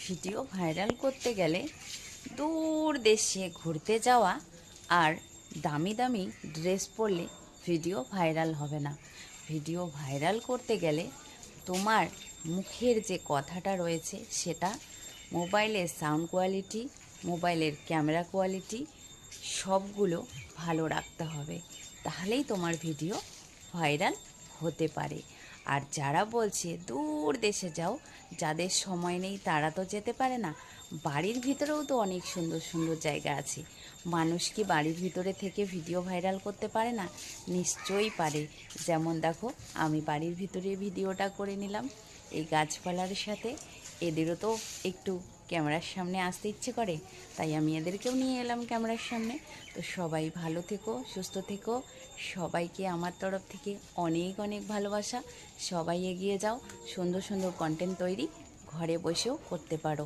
Video viral করতে গেলে দূর দেশে ঘুরতে যাওয়া আর দামি দামি ড্রেস পরলে ভিডিও ভাইরাল হবে না। ভিডিও ভাইরাল করতে গেলে তোমার মুখের যে কথাটা রয়েছে সেটা, মোবাইলের সাউন্ড কোয়ালিটি, মোবাইলের ক্যামেরা কোয়ালিটি সবগুলো ভালো রাখতে হবে, তাহলেই তোমার ভিডিও ভাইরাল হতে পারে। আর যারা বলছে দূর দেশে যাও, যাদের সময় নেই তারা তো যেতে পারে না। বাড়ির ভিতরেও তো অনেক সুন্দর সুন্দর জায়গা আছে। মানুষ কি বাড়ির ভিতরে থেকে ভিডিও ভাইরাল করতে পারে না? নিশ্চয়ই পারে। যেমন দেখো, আমি বাড়ির ভিতরে ভিডিওটা করে নিলাম এই গাছপালার সাথে। এদেরও তো একটু ক্যামেরার সামনে আসতে ইচ্ছে করে, তাই আমি এদেরকেও নিয়ে এলাম ক্যামেরার সামনে। তো সবাই ভালো থেকো, সুস্থ থেকো। সবাইকে আমার তরফ থেকে অনেক অনেক ভালোবাসা। সবাই এগিয়ে যাও, সুন্দর সুন্দর কন্টেন্ট তৈরি ঘরে বসেও করতে পারো।